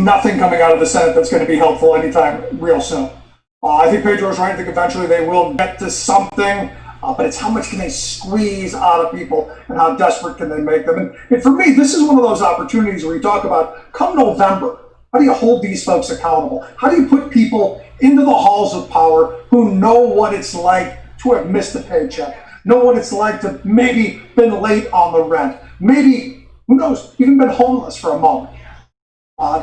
nothing coming out of the Senate that's going to be helpful anytime real soon. I think Pedro's right. I think eventually they will get to something, but it's how much can they squeeze out of people and how desperate can they make them. And for me, this is one of those opportunities where you talk about come November, how do you hold these folks accountable? How do you put people into the halls of power who know what it's like to have missed a paycheck, know what it's like to maybe been late on the rent, maybe, who knows, even been homeless for a moment.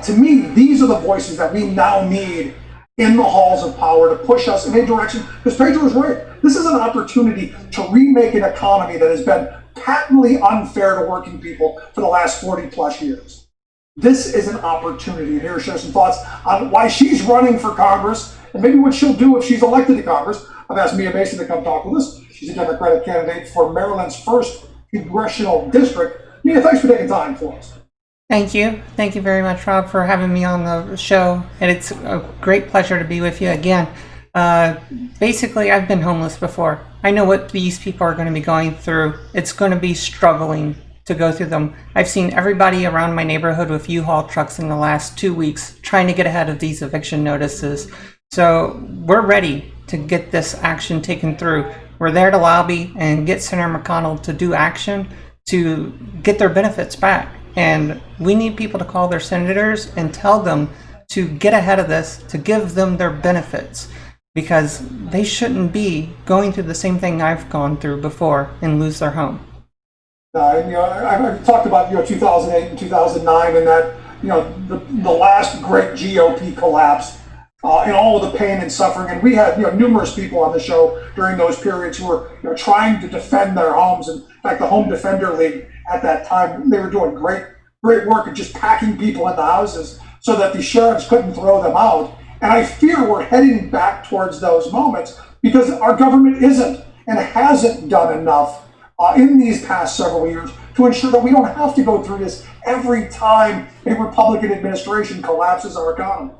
To me, these are the voices that we now need in the halls of power to push us in a direction, because Pedro is right. This is an opportunity to remake an economy that has been patently unfair to working people for the last 40 plus years. This is an opportunity, and here to share some thoughts on why she's running for Congress and maybe what she'll do if she's elected to Congress. I've asked Mia Mason to come talk with us. She's a Democratic candidate for Maryland's 1st congressional district. Mia, thanks for taking time for us. Thank you. Thank you very much, Rob, for having me on the show. And it's a great pleasure to be with you again. Basically, I've been homeless before. I know what these people are going to be going through. It's going to be struggling to go through them. I've seen everybody around my neighborhood with U-Haul trucks in the last 2 weeks trying to get ahead of these eviction notices. So we're ready to get this action taken through. We're there to lobby and get Senator McConnell to do action to get their benefits back. And we need people to call their senators and tell them to get ahead of this, to give them their benefits, because they shouldn't be going through the same thing I've gone through before and lose their home. I've talked about 2008 and 2009 and that the last great GOP collapse and all of the pain and suffering, and we had numerous people on the show during those periods who were trying to defend their homes. And in fact, the Home Defender League at that time, they were doing great work at just packing people in the houses so that the sheriffs couldn't throw them out. And I fear we're heading back towards those moments because our government isn't and hasn't done enough in these past several years to ensure that we don't have to go through this every time a Republican administration collapses our economy.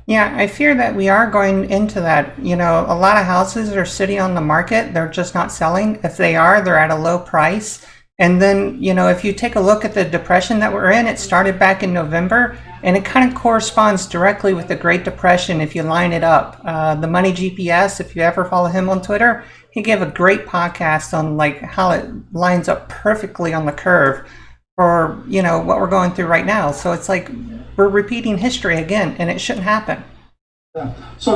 Yeah, I fear that we are going into that. A lot of houses are sitting on the market. They're just not selling. If they are, they're at a low price. And then, if you take a look at the depression that we're in, it started back in November, and it kind of corresponds directly with the Great Depression if you line it up. The Money GPS, if you ever follow him on Twitter, he gave a great podcast on how it lines up perfectly on the curve for, what we're going through right now. So it's like we're repeating history again, and it shouldn't happen. Yeah. So,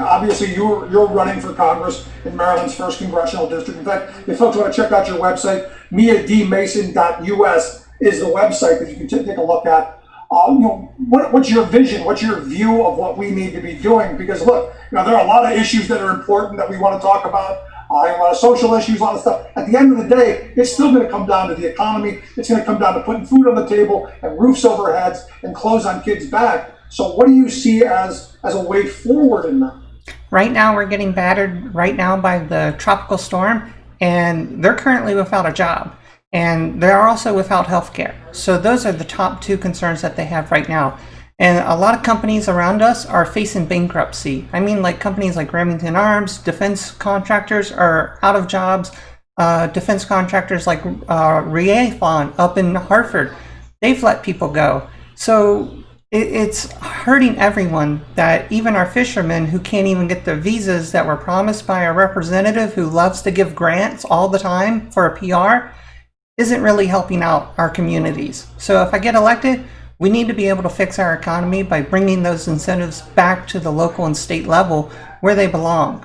obviously you're running for Congress in Maryland's 1st congressional district. In fact, if folks want to check out your website, miadmason.us is the website that you can take a look at. What's your vision? What's your view of what we need to be doing? Because look, there are a lot of issues that are important that we want to talk about. A lot of social issues, a lot of stuff. At the end of the day, it's still going to come down to the economy. It's going to come down to putting food on the table and roofs over our heads and clothes on kids' back. So what do you see as a way forward in that? Right now, we're getting battered right now by the tropical storm, and they're currently without a job. And they're also without health care. So those are the top 2 concerns that they have right now. And a lot of companies around us are facing bankruptcy. I mean, companies like Remington Arms, defense contractors are out of jobs. Defense contractors like Rewatch up in Hartford, they've let people go. So it's hurting everyone that even our fishermen who can't even get the visas that were promised by a representative who loves to give grants all the time for a PR isn't really helping out our communities. So if I get elected, we need to be able to fix our economy by bringing those incentives back to the local and state level where they belong.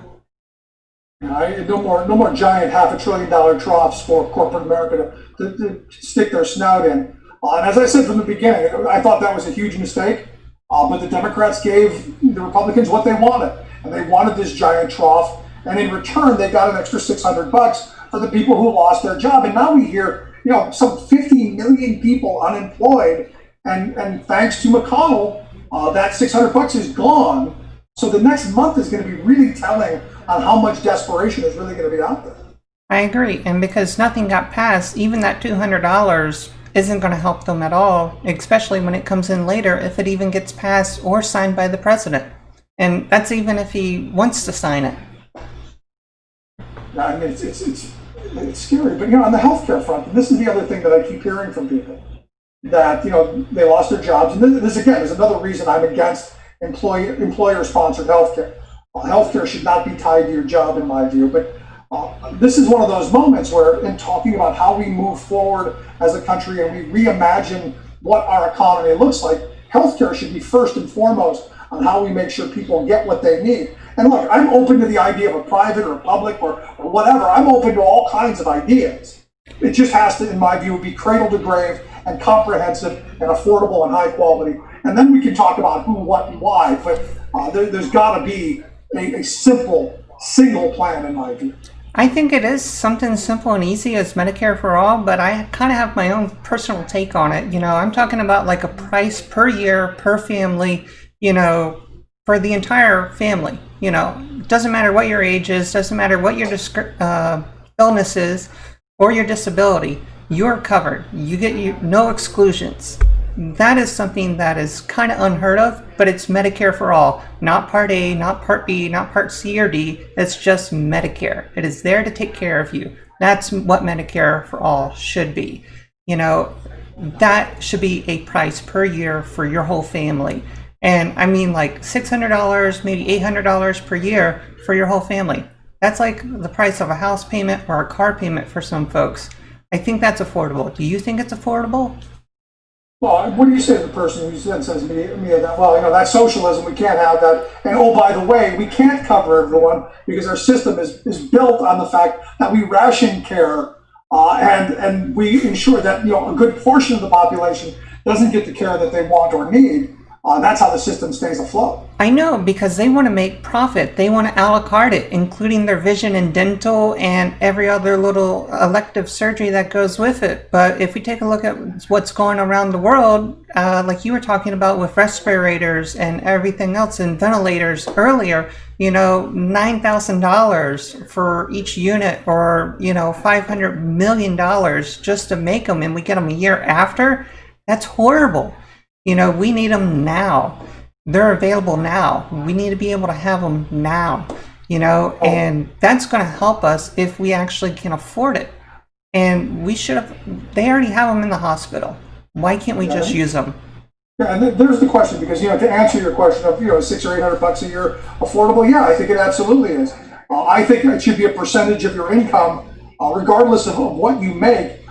No more giant $500 billion troughs for corporate America to stick their snout in. And as I said from the beginning, I thought that was a huge mistake. But the Democrats gave the Republicans what they wanted, and they wanted this giant trough. And in return, they got an extra $600 for the people who lost their job. And now we hear, some 50 million people unemployed. And thanks to McConnell, that $600 is gone. So the next month is going to be really telling on how much desperation is really going to be out there. I agree. And because nothing got passed, even that $200 isn't going to help them at all, especially when it comes in later, if it even gets passed or signed by the president. And that's even if he wants to sign it. Yeah, I mean, it's scary. But, on the healthcare front, and this is the other thing that I keep hearing from people, that they lost their jobs. And this again is another reason I'm against employer-sponsored healthcare. Healthcare should not be tied to your job, in my view. But this is one of those moments where, in talking about how we move forward as a country and we reimagine what our economy looks like, healthcare should be first and foremost on how we make sure people get what they need. And look, I'm open to the idea of a private or a public or whatever. I'm open to all kinds of ideas. It just has to, in my view, be cradle to grave and comprehensive and affordable and high quality. And then we can talk about who, what, and why. But there's got to be a simple, single plan, in my view. I think it is something simple and easy as Medicare for all, but I kind of have my own personal take on it. I'm talking about like a price per year, per family, for the entire family. It doesn't matter what your age is, doesn't matter what your illness is or your disability, you're covered. You get no exclusions. That is something that is kind of unheard of, but it's Medicare for all. Not Part A, not Part B, not Part C or D. It's just Medicare. It is there to take care of you. That's what Medicare for all should be. That should be a price per year for your whole family. And I mean like $600, maybe $800 per year for your whole family. That's like the price of a house payment or a car payment for some folks. I think that's affordable. Do you think it's affordable? Well, what do you say to the person who then says to me that, well, that's socialism, we can't have that. And oh, by the way, we can't cover everyone because our system is built on the fact that we ration care and we ensure that, a good portion of the population doesn't get the care that they want or need. That's how the system stays afloat. I know, because they want to make profit. They want to a la carte it, including their vision and dental and every other little elective surgery that goes with it. But if we take a look at what's going around the world, like you were talking about with respirators and everything else and ventilators earlier, $9,000 for each unit or, $500 million just to make them, and we get them a year after. That's horrible. We need them now. They're available now. We need to be able to have them now, and that's going to help us if we actually can afford it. And they already have them in the hospital. Why can't we just use them? Yeah, and there's the question, because, to answer your question of, $600 or $800 a year affordable, yeah, I think it absolutely is. I think it should be a percentage of your income, regardless of what you make.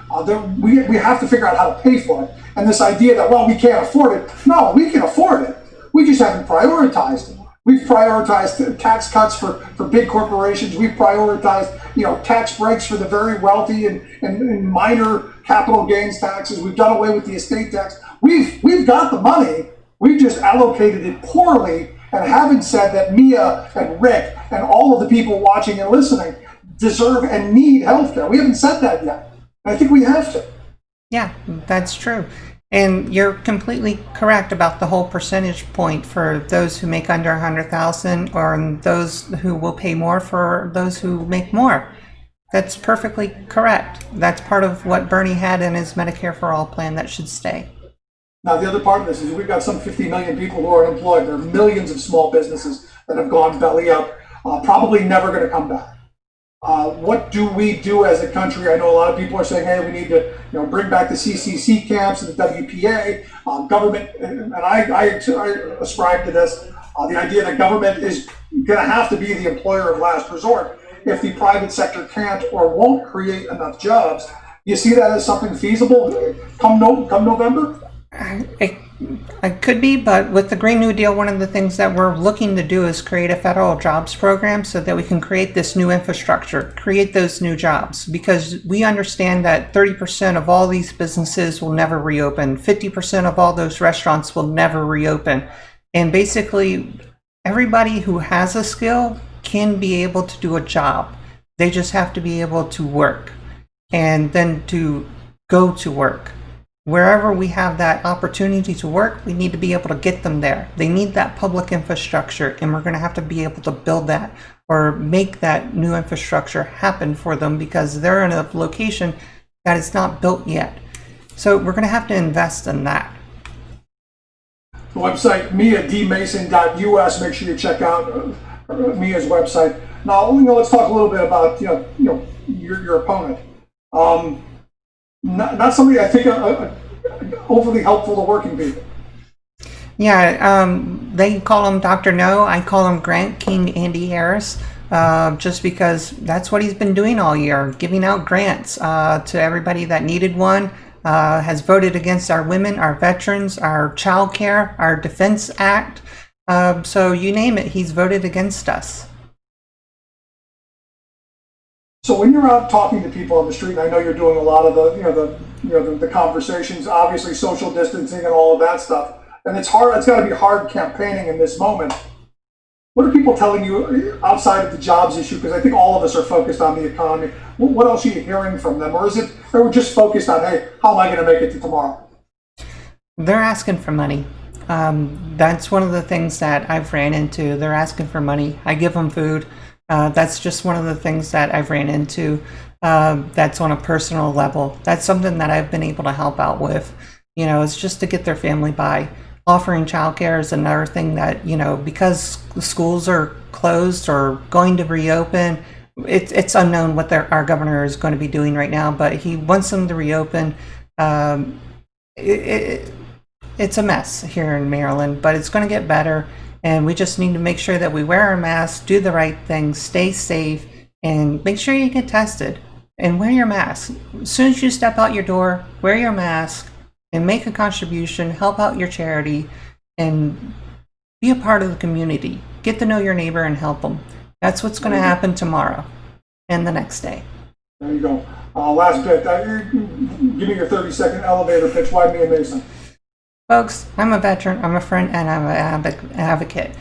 We have to figure out how to pay for it. And this idea that, well, we can't afford it. No, we can afford it. We just haven't prioritized it. We've prioritized tax cuts for big corporations. We've prioritized, tax breaks for the very wealthy and minor capital gains taxes. We've done away with the estate tax. We've got the money. We've just allocated it poorly and haven't said that Mia and Rick and all of the people watching and listening deserve and need healthcare. We haven't said that yet. I think we have to. Yeah, that's true. And you're completely correct about the whole percentage point for those who make under 100,000 or those who will pay more for those who make more. That's perfectly correct. That's part of what Bernie had in his Medicare for All plan that should stay. Now, the other part of this is we've got some 50 million people who are unemployed. There are millions of small businesses that have gone belly up, probably never going to come back. What do we do as a country? I know a lot of people are saying, hey, we need to bring back the CCC camps and the WPA. Government, and I ascribe to this, the idea that government is going to have to be the employer of last resort if the private sector can't or won't create enough jobs. Do you see that as something feasible come November? It could be, but with the Green New Deal, one of the things that we're looking to do is create a federal jobs program so that we can create this new infrastructure, create those new jobs, because we understand that 30% of all these businesses will never reopen, 50% of all those restaurants will never reopen. And basically, everybody who has a skill can be able to do a job. They just have to be able to work and then to go to work. Wherever we have that opportunity to work, we need to be able to get them there. They need that public infrastructure, and we're going to have to be able to build that or make that new infrastructure happen for them because they're in a location that is not built yet. So we're going to have to invest in that. The website, miadmason.us. Make sure you check out Mia's website. Now, let's talk a little bit about your opponent. Not somebody I think overly helpful to working people. Yeah, they call him Dr. No. I call him Grant King Andy Harris, just because that's what he's been doing all year, giving out grants to everybody that needed one. Has voted against our women, our veterans, our child care, our Defense Act. So you name it, he's voted against us. So when you're out talking to people on the street, and I know you're doing a lot of the conversations, obviously social distancing and all of that stuff, and it's hard. It's got to be hard campaigning in this moment. What are people telling you outside of the jobs issue? Because I think all of us are focused on the economy. What else are you hearing from them, or is it they're just focused on, hey, how am I going to make it to tomorrow? They're asking for money. That's one of the things that I've ran into. They're asking for money. I give them food. That's just one of the things that I've ran into. That's on a personal level. That's something that I've been able to help out with. It's just to get their family by. Offering childcare is another thing that, because the schools are closed or going to reopen, it's unknown what our governor is going to be doing right now, but he wants them to reopen. It's a mess here in Maryland, but it's going to get better. And we just need to make sure that we wear our masks, do the right things, stay safe, and make sure you get tested and wear your mask. As soon as you step out your door, wear your mask and make a contribution, help out your charity, and be a part of the community. Get to know your neighbor and help them. That's what's going to happen tomorrow and the next day. There you go. Last bit. Give me your 30-second elevator pitch. Why me and Mason? Folks, I'm a veteran, I'm a friend, and I'm an advocate.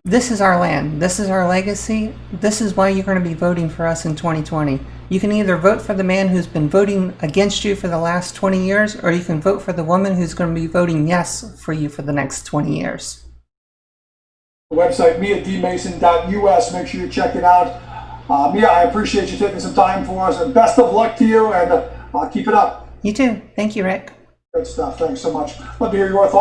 This is our land. This is our legacy. This is why you're going to be voting for us in 2020. You can either vote for the man who's been voting against you for the last 20 years, or you can vote for the woman who's going to be voting yes for you for the next 20 years. The website, miadmason.us. Make sure you check it out. Mia, I appreciate you taking some time for us, and best of luck to you, and keep it up. You too. Thank you, Rick. Good stuff. Thanks so much. Love to hear your thoughts.